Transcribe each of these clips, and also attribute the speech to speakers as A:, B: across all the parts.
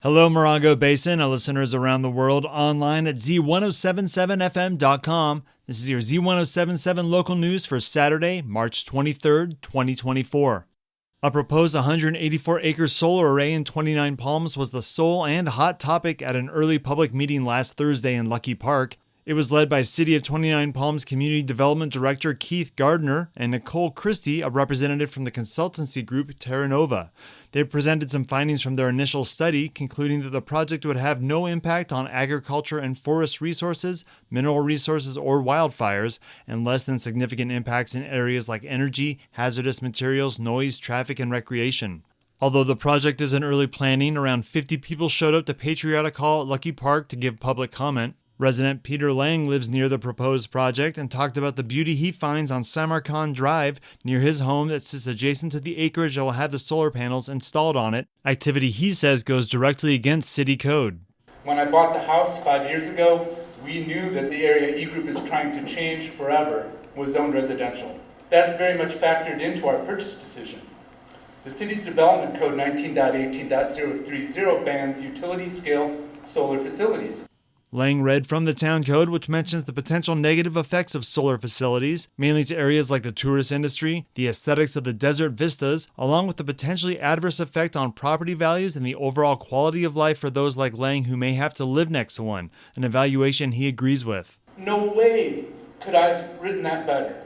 A: Hello, Morongo Basin, and listeners around the world online at Z107.7fm.com. This is your Z107.7 local news for Saturday, March 23rd, 2024. A proposed 184-acre solar array in 29 Palms was the sole and hot topic at an early public meeting last Thursday in Lucky Park. It was led by City of 29 Palms Community Development Director Keith Gardner and Nicole Christie, a representative from the consultancy group Terra Nova. They presented some findings from their initial study, concluding that the project would have no impact on agriculture and forest resources, mineral resources, or wildfires, and less than significant impacts in areas like energy, hazardous materials, noise, traffic, and recreation. Although the project is in early planning, around 50 people showed up to Patriotic Hall at Lucky Park to give public comment. Resident Peter Lang lives near the proposed project and talked about the beauty he finds on Samarkand Drive near his home that sits adjacent to the acreage that will have the solar panels installed on it, activity he says goes directly against city code.
B: When I bought the house 5 years ago, we knew that the area E-Group is trying to change forever was zoned residential. That's very much factored into our purchase decision. The city's development code 19.18.030 bans utility-scale solar facilities.
A: Lang read from the town code, which mentions the potential negative effects of solar facilities, mainly to areas like the tourist industry, the aesthetics of the desert vistas, along with the potentially adverse effect on property values and the overall quality of life for those like Lang who may have to live next to one, an evaluation he agrees with.
B: No way could I have written that better.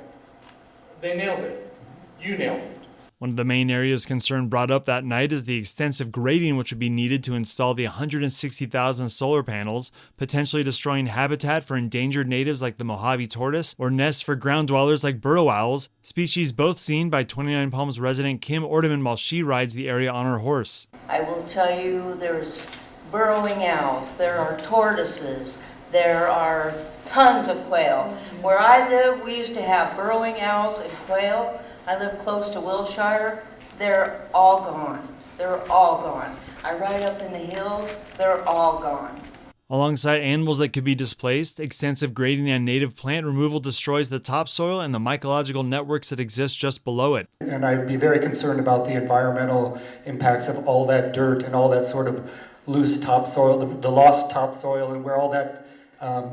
B: They nailed it. You nailed it.
A: One of the main areas concern brought up that night is the extensive grading which would be needed to install the 160,000 solar panels, potentially destroying habitat for endangered natives like the Mojave tortoise or nests for ground dwellers like burrow owls, species both seen by 29 Palms resident Kim Ordeman while she rides the area on her horse.
C: I will tell you there's burrowing owls, there are tortoises, there are tons of quail. Where I live, we used to have burrowing owls and quail. I live close to Wilshire. They're all gone. They're all gone. I ride up in the hills. They're all gone.
A: Alongside animals that could be displaced, extensive grading and native plant removal destroys the topsoil and the mycological networks that exist just below it.
D: And I'd be very concerned about the environmental impacts of all that dirt and all that sort of loose topsoil, the lost topsoil, and where all that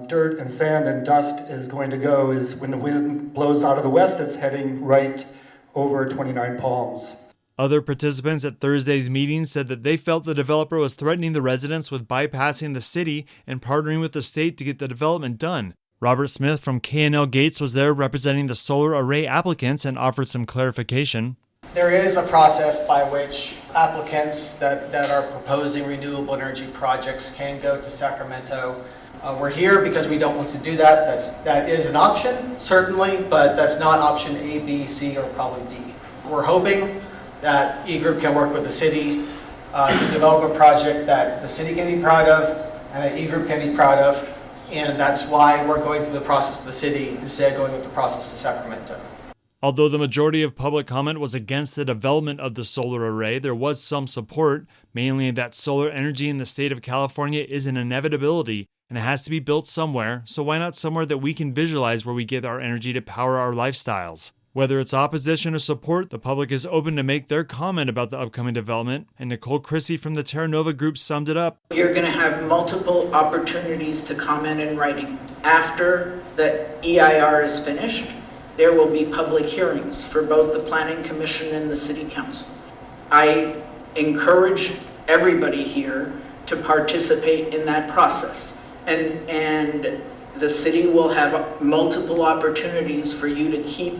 D: dirt and sand and dust is going to go is when the wind blows out of the west, it's heading right over 29 Palms.
A: Other participants at Thursday's meeting said that they felt the developer was threatening the residents with bypassing the city and partnering with the state to get the development done. Robert Smith from K&L Gates was there representing the solar array applicants and offered some clarification.
E: There is a process by which applicants that are proposing renewable energy projects can go to Sacramento. We're here because we don't want to do that. That is an option, certainly, but that's not option A, B, C, or probably D. We're hoping that E-Group can work with the city to develop a project that the city can be proud of and that E-Group can be proud of, and that's why we're going through the process of the city instead of going with the process of Sacramento.
A: Although the majority of public comment was against the development of the solar array, there was some support, mainly that solar energy in the state of California is an inevitability and it has to be built somewhere, so why not somewhere that we can visualize where we get our energy to power our lifestyles? Whether it's opposition or support, the public is open to make their comment about the upcoming development, and Nicole Christie from the Terra Nova Group summed it up.
F: You're going to have multiple opportunities to comment in writing. After the EIR is finished, there will be public hearings for both the Planning Commission and the City Council. I encourage everybody here to participate in that process. And the city will have multiple opportunities for you to keep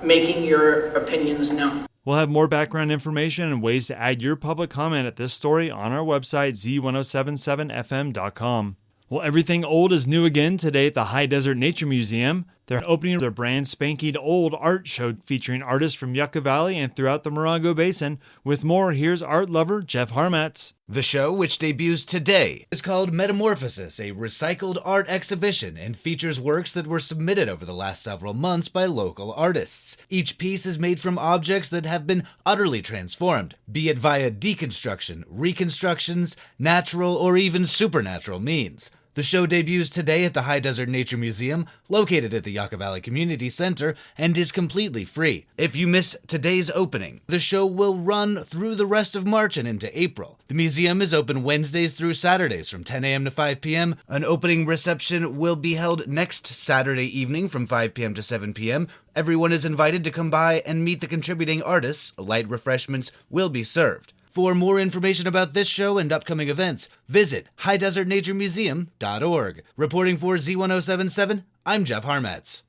F: making your opinions known.
A: We'll have more background information and ways to add your public comment at this story on our website, Z107.7fm.com. Well, everything old is new again today at the High Desert Nature Museum. They're opening their brand spanking old art show featuring artists from Yucca Valley and throughout the Morongo Basin. With more, here's art lover Jeff Harmatz.
G: The show, which debuts today, is called Metamorphosis, a recycled art exhibition, and features works that were submitted over the last several months by local artists. Each piece is made from objects that have been utterly transformed, be it via deconstruction, reconstructions, natural or even supernatural means. The show debuts today at the High Desert Nature Museum, located at the Yucca Valley Community Center, and is completely free. If you miss today's opening, the show will run through the rest of March and into April. The museum is open Wednesdays through Saturdays from 10 a.m. to 5 p.m. An opening reception will be held next Saturday evening from 5 p.m. to 7 p.m. Everyone is invited to come by and meet the contributing artists. Light refreshments will be served. For more information about this show and upcoming events, visit highdesertnaturemuseum.org. Reporting for Z107.7, I'm Jeff Harmetz.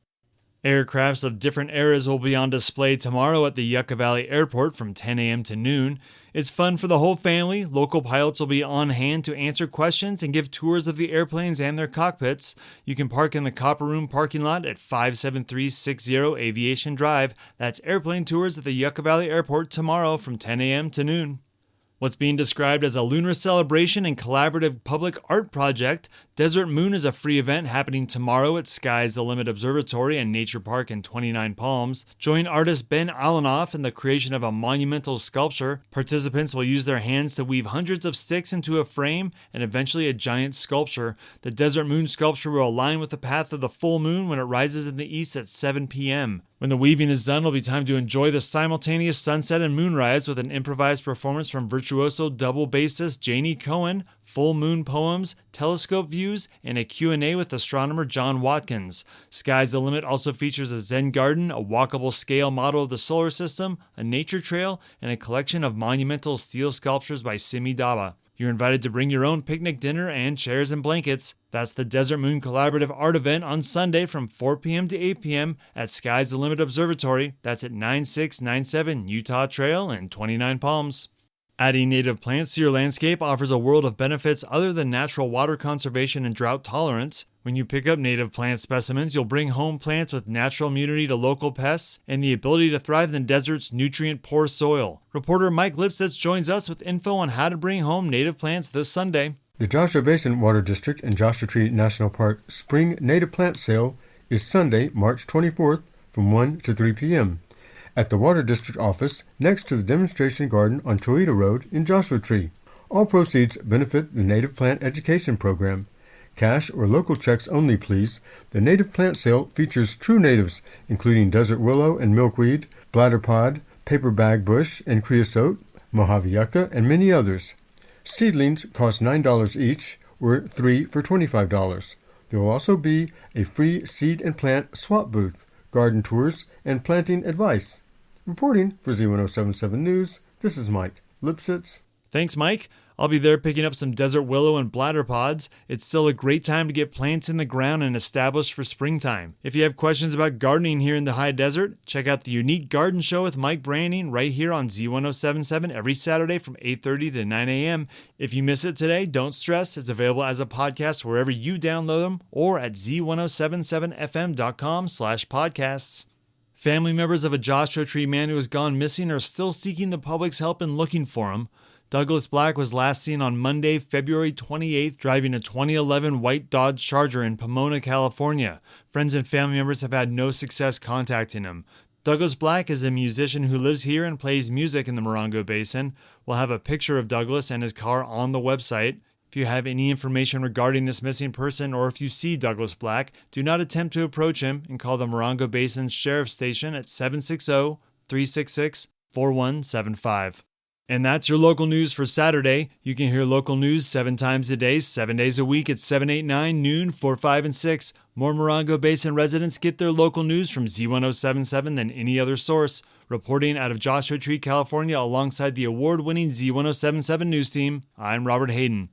A: Aircrafts of different eras will be on display tomorrow at the Yucca Valley Airport from 10 a.m. to noon. It's fun for the whole family. Local pilots will be on hand to answer questions and give tours of the airplanes and their cockpits. You can park in the Copper Room parking lot at 57360 Aviation Drive. That's airplane tours at the Yucca Valley Airport tomorrow from 10 a.m. to noon. What's being described as a lunar celebration and collaborative public art project, Desert Moon is a free event happening tomorrow at Sky's the Limit Observatory and Nature Park in 29 Palms. Join artist Ben Alanoff in the creation of a monumental sculpture. Participants will use their hands to weave hundreds of sticks into a frame and eventually a giant sculpture. The Desert Moon sculpture will align with the path of the full moon when it rises in the east at 7 p.m. When the weaving is done, it'll be time to enjoy the simultaneous sunset and moonrise with an improvised performance from virtuoso double bassist Janie Cohen, full moon poems, telescope views, and a Q&A with astronomer John Watkins. Sky's the Limit also features a Zen garden, a walkable scale model of the solar system, a nature trail, and a collection of monumental steel sculptures by Simi Daba. You're invited to bring your own picnic dinner and chairs and blankets. That's the Desert Moon Collaborative Art Event on Sunday from 4 p.m. to 8 p.m. at Sky's the Limit Observatory. That's at 9697 Utah Trail in 29 Palms. Adding native plants to your landscape offers a world of benefits other than natural water conservation and drought tolerance. When you pick up native plant specimens, you'll bring home plants with natural immunity to local pests and the ability to thrive in the desert's nutrient-poor soil. Reporter Mike Lipsitz joins us with info on how to bring home native plants this Sunday.
H: The Joshua Basin Water District and Joshua Tree National Park Spring Native Plant Sale is Sunday, March 24th from 1 to 3 p.m. at the Water District office next to the Demonstration Garden on Choita Road in Joshua Tree. All proceeds benefit the Native Plant Education Program. Cash or local checks only, please. The Native Plant Sale features true natives, including desert willow and milkweed, bladderpod, paper bag bush and creosote, Mojave yucca, and many others. Seedlings cost $9 each, or 3 for $25. There will also be a free seed and plant swap booth, garden tours, and planting advice. Reporting for Z107.7 News, this is Mike Lipsitz.
A: Thanks, Mike. I'll be there picking up some desert willow and bladder pods. It's still a great time to get plants in the ground and established for springtime. If you have questions about gardening here in the high desert, check out the Unique Garden Show with Mike Branding right here on Z107.7 every Saturday from 8:30 to 9 a.m. If you miss it today, don't stress. It's available as a podcast wherever you download them or at z1077fm.com/podcasts. Family members of a Joshua Tree man who has gone missing are still seeking the public's help in looking for him. Douglas Black was last seen on Monday, February 28th, driving a 2011 white Dodge Charger in Pomona, California. Friends and family members have had no success contacting him. Douglas Black is a musician who lives here and plays music in the Morongo Basin. We'll have a picture of Douglas and his car on the website. If you have any information regarding this missing person or if you see Douglas Black, do not attempt to approach him and call the Morongo Basin Sheriff's Station at 760-366-4175. And that's your local news for Saturday. You can hear local news 7 times a day, 7 days a week at 7, 8, 9, noon, 4, 5, and 6. More Morongo Basin residents get their local news from Z107.7 than any other source. Reporting out of Joshua Tree, California, alongside the award-winning Z107.7 News team, I'm Robert Hayden.